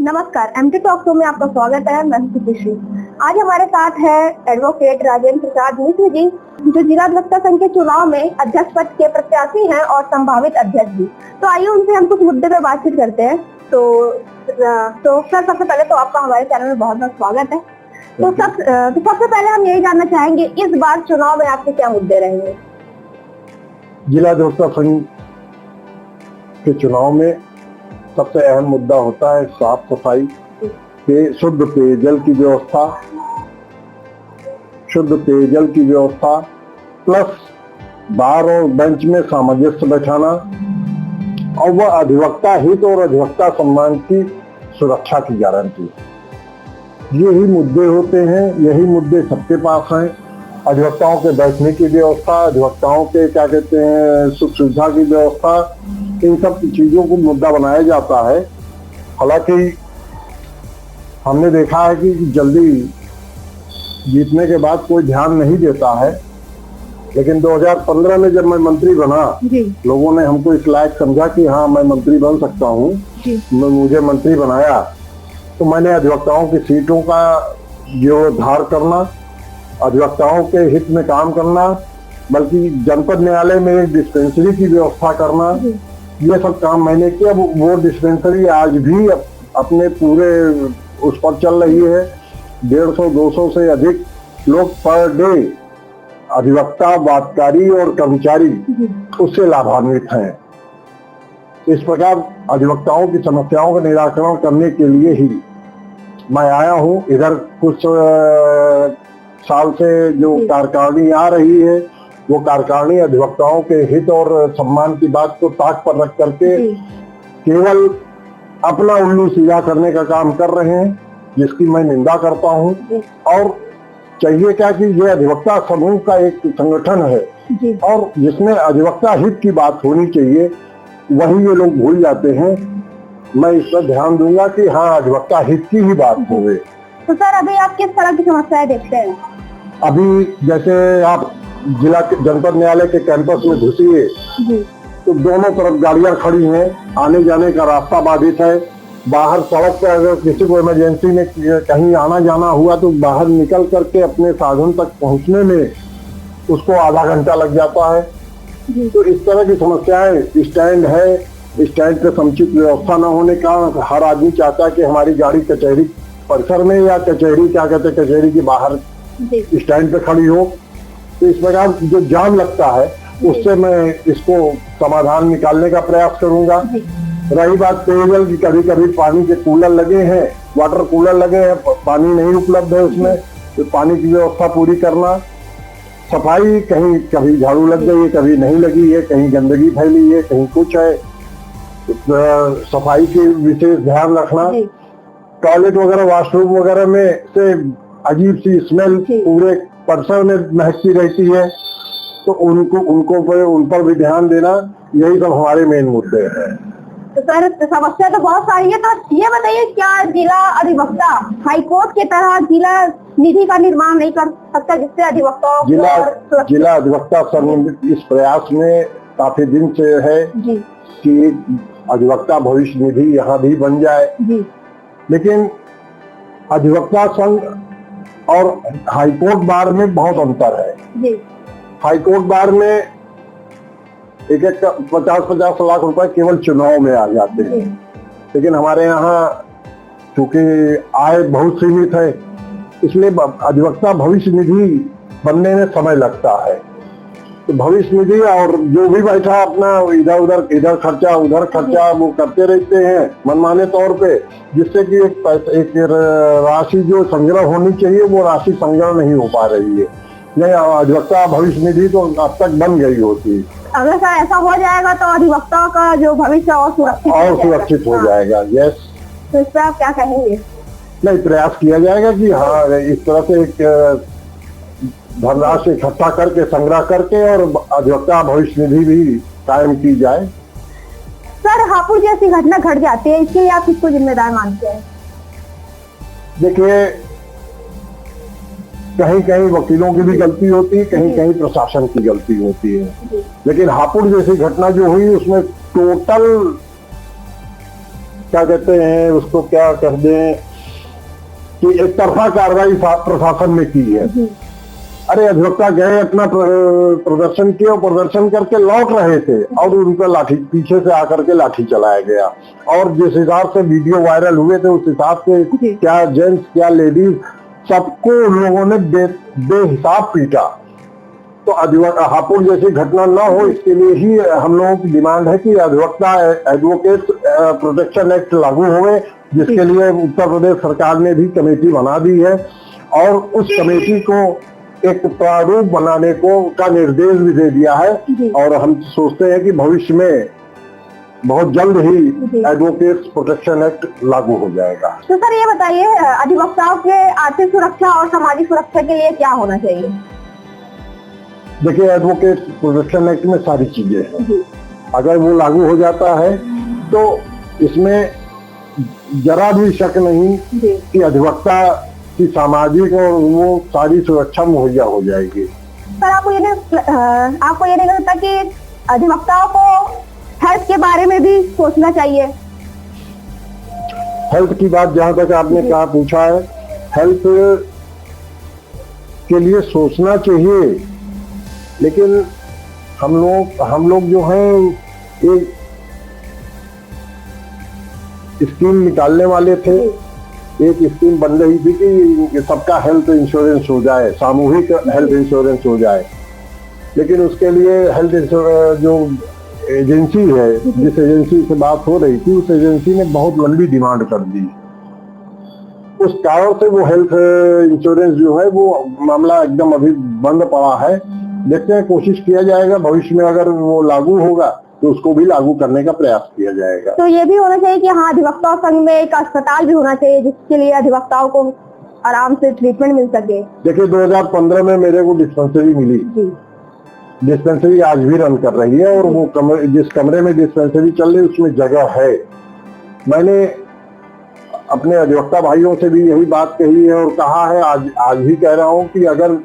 नमस्कार, MT talk show में आपका स्वागत है। मैं सुश्री। आज हमारे साथ है एडवोकेट राजेंद्र प्रसाद मिश्र जी, जो जिला अधिवक्ता संघ के चुनाव में अध्यक्ष पद के प्रत्याशी हैं और संभावित अध्यक्ष भी। तो आइए उनसे हम कुछ मुद्दे पर बातचीत करते हैं। तो सर, सबसे पहले तो आपका हमारे चैनल में बहुत बहुत स्वागत है। तो सबसे पहले हम यही जानना चाहेंगे, इस बार चुनाव में आपके क्या मुद्दे रहेंगे? जिला अधिवक्ता संघ के चुनाव में सबसे अहम मुद्दा होता है साफ सफाई के शुद्ध पेयजल की व्यवस्था, प्लस बार और बेंच में सामंजस्य बैठाना और वह अधिवक्ता हित और अधिवक्ता सम्मान की सुरक्षा की गारंटी। यही मुद्दे होते हैं, यही मुद्दे सबके पास हैं। अधिवक्ताओं के बैठने की व्यवस्था, अधिवक्ताओं के क्या कहते हैं सुख सुविधा की व्यवस्था, इन सब चीजों को मुद्दा बनाया जाता है। हालांकि हमने देखा है कि जल्दी जीतने के बाद कोई ध्यान नहीं देता है, लेकिन 2015 में जब मैं मंत्री बना, लोगों ने हमको इस लायक समझा कि हाँ मैं मंत्री बन सकता हूँ, मुझे मंत्री बनाया, तो मैंने अधिवक्ताओं की सीटों का जीर्णोद्धार करना, अधिवक्ताओं के हित में काम करना, बल्कि जनपद न्यायालय में एक डिस्पेंसरी की व्यवस्था करना, ये सब काम मैंने किया। वो डिस्पेंसरी आज भी अपने पूरे उस पर चल रही है। 150-200 से अधिक लोग पर डे अधिवक्ता, वादकारी और कर्मचारी उससे लाभान्वित हैं। इस प्रकार अधिवक्ताओं की समस्याओं का निराकरण करने के लिए ही मैं आया हूँ। इधर कुछ साल से जो कार्यकारिणी आ रही है, वो कार्यकारिणी अधिवक्ताओं के हित और सम्मान की बात को ताक पर रख करके केवल अपना उल्लू सीधा करने का काम कर रहे हैं, जिसकी मैं निंदा करता हूं। और चाहिए क्या कि ये अधिवक्ता समूह का एक संगठन है और जिसमें अधिवक्ता हित की बात होनी चाहिए, वही ये लोग भूल जाते हैं। मैं इस पर ध्यान दूंगा कि हाँ अधिवक्ता हित की ही बात होवे। तो सर, अभी आप किस तरह की समस्याएं देखते हैं? अभी जैसे आप जिला जनपद न्यायालय के कैंपस में घुसिए तो दोनों तरफ गाड़ियां खड़ी हैं, आने जाने का रास्ता बाधित है। बाहर सड़क पर अगर किसी को इमरजेंसी में कहीं आना जाना हुआ तो बाहर निकल करके अपने साधन तक पहुंचने में उसको आधा घंटा लग जाता है। तो इस तरह की समस्याएं, स्टैंड है, स्टैंड पे समुचित व्यवस्था न होने का, हर आदमी चाहता है कि हमारी गाड़ी कचहरी परिसर में या कचहरी क्या कहते हैं कचहरी के बाहर स्टैंड पे खड़ी हो। तो इस प्रकार जो जाम लगता है उससे मैं इसको समाधान निकालने का प्रयास करूंगा। रही बात पेयजल की, कभी कभी पानी के कूलर लगे हैं, वाटर कूलर लगे हैं, पानी नहीं उपलब्ध है उसमें, तो पानी की व्यवस्था पूरी करना। सफाई, कहीं कभी झाड़ू लग गई है, कभी नहीं लगी है, कहीं गंदगी फैली है, कहीं कुछ है, सफाई की विशेष ध्यान रखना। टॉयलेट वगैरह, वॉशरूम वगैरह में से अजीब सी स्मेल पूरे परिसर में महकती रहती है, तो उन पर भी ध्यान देना। यही सब हमारे मेन मुद्दे हैं। तो सर, समस्या तो बहुत सारी है, तो ये बताइए, क्या जिला अधिवक्ता हाईकोर्ट के तरह जिला निधि का निर्माण नहीं कर सकता, जिससे अधिवक्ताओं जिला अधिवक्ता संघ इस प्रयास में काफी दिन से है कि अधिवक्ता भविष्य निधि यहाँ भी बन जाए, लेकिन अधिवक्ता संघ और हाईकोर्ट बार में बहुत अंतर है। हाईकोर्ट बार में एक 50-50 लाख रुपए केवल चुनाव में आ जाते हैं, लेकिन हमारे यहाँ चूंकि आय बहुत सीमित है, इसलिए अधिवक्ता भविष्य निधि बनने में समय लगता है। तो भविष्य निधि और जो भी बैठा अपना इधर खर्चा उधर खर्चा वो करते रहते हैं मनमाने तौर पे, जिससे कि एक राशि जो संग्रह होनी चाहिए वो राशि संग्रह नहीं हो पा रही है। यह अधिवक्ता भविष्य निधि तो अब तक बन गई होती। अगर सर ऐसा हो जाएगा तो अधिवक्ता का जो भविष्य और सुरक्षित हो जाएगा। यस। तो इस पर आप क्या कहेंगे? नहीं, प्रयास किया जाएगा कि हाँ इस तरह से एक धनराशि इकट्ठा करके, संग्रह करके और अधिवक्ता भविष्य निधि भी कायम की जाए। सर, हापुड़ जैसी घटना घट जाती है, इसके लिए आप किसको जिम्मेदार मानते हैं? देखिए, कहीं कहीं वकीलों की भी गलती होती है, कहीं कहीं प्रशासन की गलती होती है, लेकिन हापुड़ जैसी घटना जो हुई उसमें टोटल क्या कहते हैं उसको, क्या कह दें कि एक तरफा कार्रवाई प्रशासन ने की है। अरे अधिवक्ता गए, अपना प्रदर्शन किया और प्रदर्शन करके लौट रहे थे और उनका लाठी, पीछे से आकर के लाठी चलाया गया। और जिस हिसाब से वीडियो वायरल हुए थे उस हिसाब से क्या जेंट्स क्या लेडीज सबको लोगों ने बेहिसाब पीटा। तो हापुड़ जैसी घटना ना हो इसके लिए ही हम लोगों की डिमांड है कि अधिवक्ता एडवोकेट प्रोटेक्शन एक्ट लागू होवे, जिसके लिए उत्तर प्रदेश सरकार ने भी कमेटी बना दी है और उस कमेटी को एक प्रारूप बनाने का निर्देश भी दे दिया है। और हम सोचते हैं कि भविष्य में बहुत जल्द ही एडवोकेट प्रोटेक्शन एक्ट लागू हो जाएगा। तो सर ये बताइए, अधिवक्ताओं के आर्थिक सुरक्षा और सामाजिक सुरक्षा के लिए क्या होना चाहिए? देखिए, एडवोकेट प्रोटेक्शन एक्ट में सारी चीजें हैं। अगर वो लागू हो जाता है तो इसमें जरा भी शक नहीं कि अधिवक्ता की सामाजिक और वो सारी सुरक्षा मुहैया हो जाएगी। पर आपको ये नहीं लगता कि अधिवक्ताओं को हेल्थ के बारे में भी सोचना चाहिए? हेल्थ की बात जहाँ तक आपने कहा पूछा है, हेल्थ के लिए सोचना चाहिए, लेकिन हम लोग जो हैं एक स्कीम निकालने वाले थे। एक स्कीम बन रही थी कि सबका हेल्थ इंश्योरेंस हो जाए, सामूहिक हेल्थ इंश्योरेंस हो जाए, लेकिन उसके लिए हेल्थ इंश्योरेंस जो एजेंसी है, जिस एजेंसी से बात हो रही थी, उस एजेंसी ने बहुत लंबी डिमांड कर दी। उस कारण से वो हेल्थ इंश्योरेंस जो है वो मामला एकदम अभी बंद पड़ा है। देखते हैं, कोशिश किया जाएगा भविष्य में अगर वो लागू होगा तो उसको भी लागू करने का प्रयास किया जाएगा। तो ये भी होना चाहिए कि हाँ, अधिवक्ता संघ में एक अस्पताल भी होना चाहिए जिसके लिए अधिवक्ताओं को आराम से ट्रीटमेंट मिल सके। देखिए, 2015 में मेरे को डिस्पेंसरी मिली। डिस्पेंसरी आज भी रन कर रही है और वो जिस कमरे में डिस्पेंसरी चल रही उसमें जगह है। मैंने अपने अधिवक्ता भाइयों से भी यही बात कही है और कहा है, आज भी कह रहा हूँ कि अगर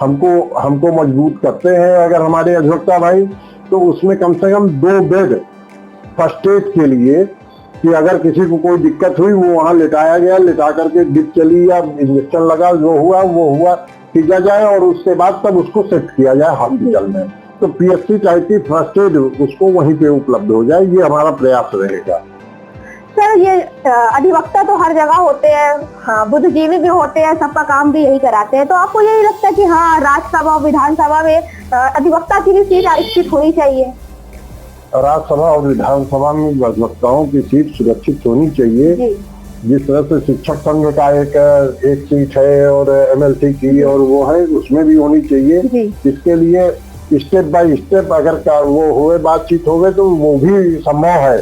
हमको मजबूत करते हैं अगर हमारे अधिवक्ता भाई, तो उसमें कम से कम 2 बेड फर्स्ट एड के लिए, कि अगर किसी को कोई दिक्कत हुई वो वहां लिटाया गया, लिटा करके ड्रिप चली या इंजेक्शन लगा, जो हुआ वो हुआ, किया जाए और उसके बाद तब उसको शिफ्ट किया जाए हॉस्पिटल में। तो पीएचसी टाइप की फर्स्ट एड उसको वहीं पे उपलब्ध हो जाए, ये हमारा प्रयास रहेगा। सर, ये अधिवक्ता तो हर जगह होते हैं, हाँ, बुद्धिजीवी भी होते हैं, सबका काम भी यही कराते हैं। तो आपको यही लगता है कि हाँ, राज्यसभा और विधानसभा में अधिवक्ता की भी सीट आरक्षित होनी चाहिए? राज्यसभा और विधानसभा में अधिवक्ताओं की सीट सुरक्षित होनी चाहिए। जिस तरह से शिक्षक संघ का एक सीट है और एमएलसी की और वो है, उसमें भी होनी चाहिए। इसके लिए स्टेप बाय स्टेप अगर वो हुए, बातचीत होवे तो वो भी संभव है,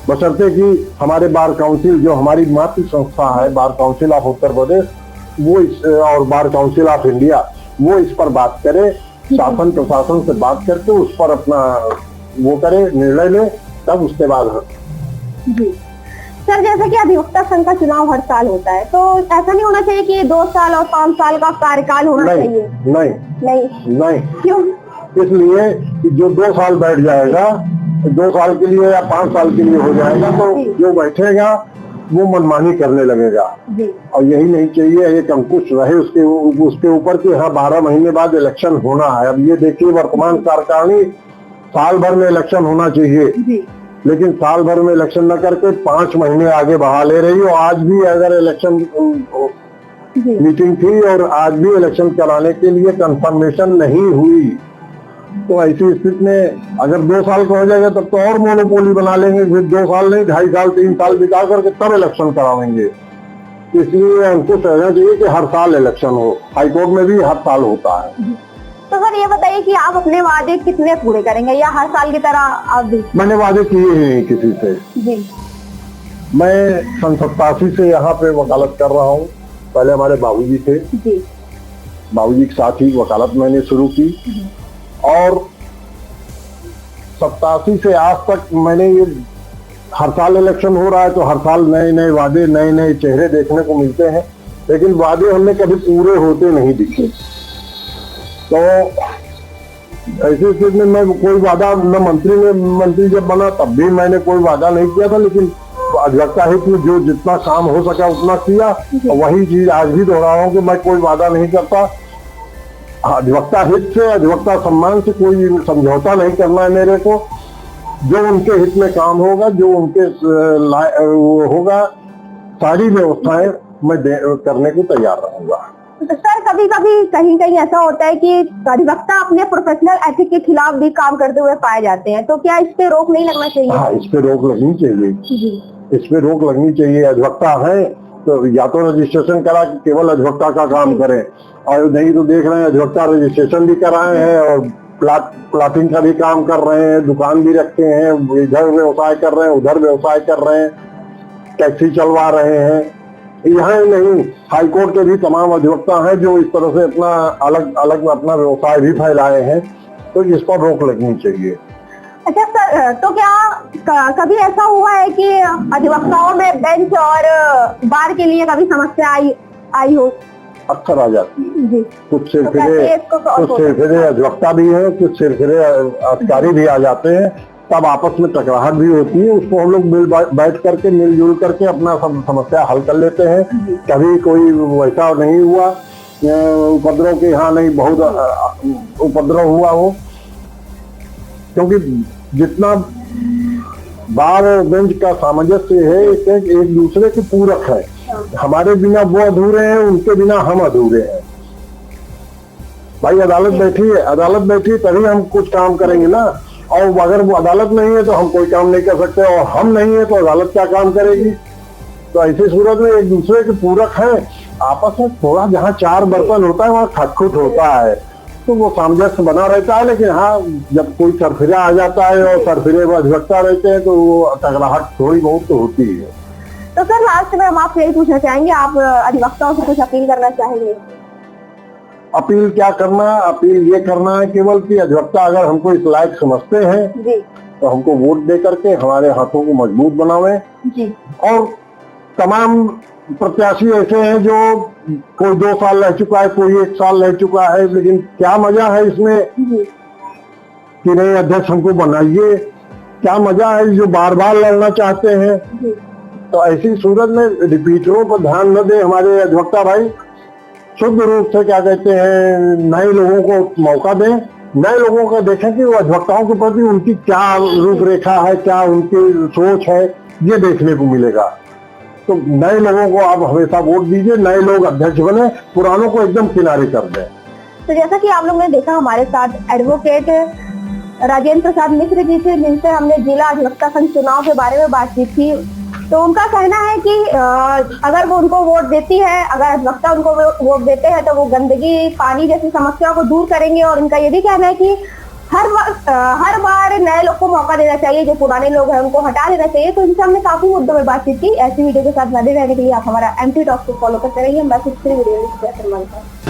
बशर्ते कि हमारे बार काउंसिल जो हमारी मातृ संस्था है, bar council of Uttar Pradesh, वो और बार काउंसिल ऑफ इंडिया, वो इस पर बात करे, शासन प्रशासन से बात करके उस पर अपना वो करे, निर्णय ले, तब उसके बाद। सर, जैसे कि अधिवक्ता संघ का चुनाव हर साल होता है, तो ऐसा नहीं होना चाहिए कि 2 साल और 5 साल का कार्यकाल होना चाहिए? नहीं। क्यों? इसलिए कि जो 2 साल बैठ जाएगा, 2 साल के लिए या 5 साल के लिए हो जाएगा, तो जो बैठेगा वो मनमानी करने लगेगा। और यही नहीं चाहिए, एक अंकुश रहे उसके ऊपर कि हाँ 12 महीने बाद इलेक्शन होना है। अब ये देखिए, वर्तमान कार्यकारिणी साल भर में इलेक्शन होना चाहिए, लेकिन साल भर में इलेक्शन न करके 5 महीने आगे बढ़ा ले रही हो। आज भी अगर इलेक्शन मीटिंग थी और आज भी इलेक्शन कराने के लिए कंफर्मेशन नहीं हुई, तो ऐसी स्थिति में अगर 2 साल का हो जाएगा तब तो और मोनोपोली बना लेंगे, फिर 2 साल नहीं 2.5 साल 3 साल बिता करके तब इलेक्शन कराएंगे। इसलिए हमको कहना चाहिए कि हर साल इलेक्शन हो। हाईकोर्ट में भी हर साल होता है। तो सर ये बताइए कि आप अपने वादे कितने पूरे करेंगे, या हर साल की तरह आप भी? मैंने वादे किए ही नहीं किसी से जी। मैं सन 87 से यहाँ पे वकालत कर रहा हूँ। पहले हमारे बाबूजी थे जी। बाबूजी के साथ ही वकालत मैंने शुरू की और 87 से आज तक मैंने ये हर साल इलेक्शन हो रहा है तो हर साल नए नए वादे, नए नए चेहरे देखने को मिलते हैं, लेकिन वादे हमें कभी पूरे होते नहीं दिखे। तो ऐसी स्थिति में मैं कोई वादा न मंत्री जब बना तब भी मैंने कोई वादा नहीं किया था, लेकिन अधिवक्ता हित में जो जितना काम हो सका उतना किया। वही चीज आज भी दोहरा रहा हूँ कि मैं कोई वादा नहीं करता। अधिवक्ता हित से, अधिवक्ता सम्मान से कोई समझौता नहीं करना है मेरे को। जो उनके हित में काम होगा, जो उनके वो होगा, सारी व्यवस्थाएं मैं करने को तैयार रहूंगा। तो सर कभी कभी कहीं कहीं ऐसा होता है कि अधिवक्ता अपने प्रोफेशनल एथिक के खिलाफ भी काम करते हुए पाए जाते हैं, तो क्या इस पे रोक नहीं लगना चाहिए? हाँ, इस पे रोक लगनी चाहिए। इस पे रोक लगनी चाहिए। अधिवक्ता है तो या तो रजिस्ट्रेशन करा के केवल अधिवक्ता का काम करें, और नहीं तो देख रहे हैं अधिवक्ता रजिस्ट्रेशन भी कराए हैं और प्लाटिंग का भी काम कर रहे हैं, दुकान भी रखे हैं, इधर व्यवसाय कर रहे हैं, उधर व्यवसाय कर रहे हैं, टैक्सी चलवा रहे हैं। यहाँ ही नहीं, हाईकोर्ट के भी तमाम अधिवक्ता हैं जो इस तरह से अपना अलग अलग अपना व्यवसाय भी फैलाए हैं। तो इस पर रोक लगनी चाहिए। अच्छा सर, तो क्या कभी ऐसा हुआ है कि अधिवक्ताओं में बेंच और बार के लिए कभी समस्या आई हो? अक्सर आ जाती है जी। कुछ तो सिरफिरे अधिवक्ता भी हैं, कुछ सिरफिरे अधिकारी भी आ जाते हैं, तब आपस में टकराहट भी होती है। उसको हम लोग बैठ करके मिलजुल करके अपना समस्या हल कर लेते हैं। कभी कोई वैसा नहीं हुआ उपद्रव के, यहाँ नहीं बहुत उपद्रव हुआ हो, क्योंकि जितना बार और बेंच का सामंजस्य है एक दूसरे के पूरक है। हमारे बिना वो अधूरे हैं, उनके बिना हम अधूरे हैं। भाई अदालत बैठी है तभी हम कुछ काम करेंगे ना, और अगर वो अदालत नहीं है तो हम कोई काम नहीं कर सकते, और हम नहीं है तो अदालत क्या काम करेगी। तो ऐसी सूरत में एक दूसरे के पूरक है। आपस में थोड़ा जहाँ चार बर्तन होता है वहाँ खटखुट होता है, तो वो सामंजस्य बना रहता है। लेकिन हाँ, जब कोई सरफिरा आ जाता है और सरफिरे में अधिवक्ता रहते हैं तो वो टकराहट थोड़ी बहुत तो होती है। तो सर लास्ट में हम आपसे यही पूछना चाहेंगे, आप अधिवक्ताओं से कुछ अपील करना चाहेंगे? अपील क्या करना है? अपील ये करना है केवल कि अधिवक्ता अगर हमको इस लायक समझते हैं जी, तो हमको वोट दे करके हमारे हाथों को मजबूत बनावे जी। और तमाम प्रत्याशी ऐसे हैं जो कोई 2 साल रह चुका है, कोई 1 साल रह चुका है, लेकिन क्या मजा है इसमें कि नहीं अध्यक्ष हमको बनाइए। क्या मजा है जो बार बार लड़ना चाहते हैं। तो ऐसी सूरत में रिपीटरों पर ध्यान न दे हमारे अधिवक्ता भाई। शुद्ध रूप से क्या कहते हैं, नए लोगों को मौका दें, नए लोगों को देखें कि वो अधिवक्ताओं के प्रति उनकी क्या रूपरेखा है, क्या उनकी सोच है, ये देखने को मिलेगा। तो नए लोगों को आप हमेशा वोट दीजिए, नए लोग अध्यक्ष बने, पुरानों को एकदम किनारे कर दें। तो जैसा कि आप लोग ने देखा, हमारे साथ एडवोकेट राजेंद्र प्रसाद मिश्र जी थे, जिनसे हमने जिला अधिवक्ता संघ चुनाव के बारे में बातचीत की। तो उनका कहना है कि अगर वो उनको वोट देती है, अगर अधिवक्ता उनको वोट देते हैं तो वो गंदगी, पानी जैसी समस्याओं को दूर करेंगे। और उनका ये भी कहना है कि हर बार नए लोग को मौका देना चाहिए, जो पुराने लोग हैं उनको हटा देना चाहिए। तो इनसे हमने काफी मुद्दों में बातचीत की। ऐसी वीडियो के साथ बने रहने के लिए आप हमारा MP टॉक को फॉलो करते रहिए। मैं वीडियो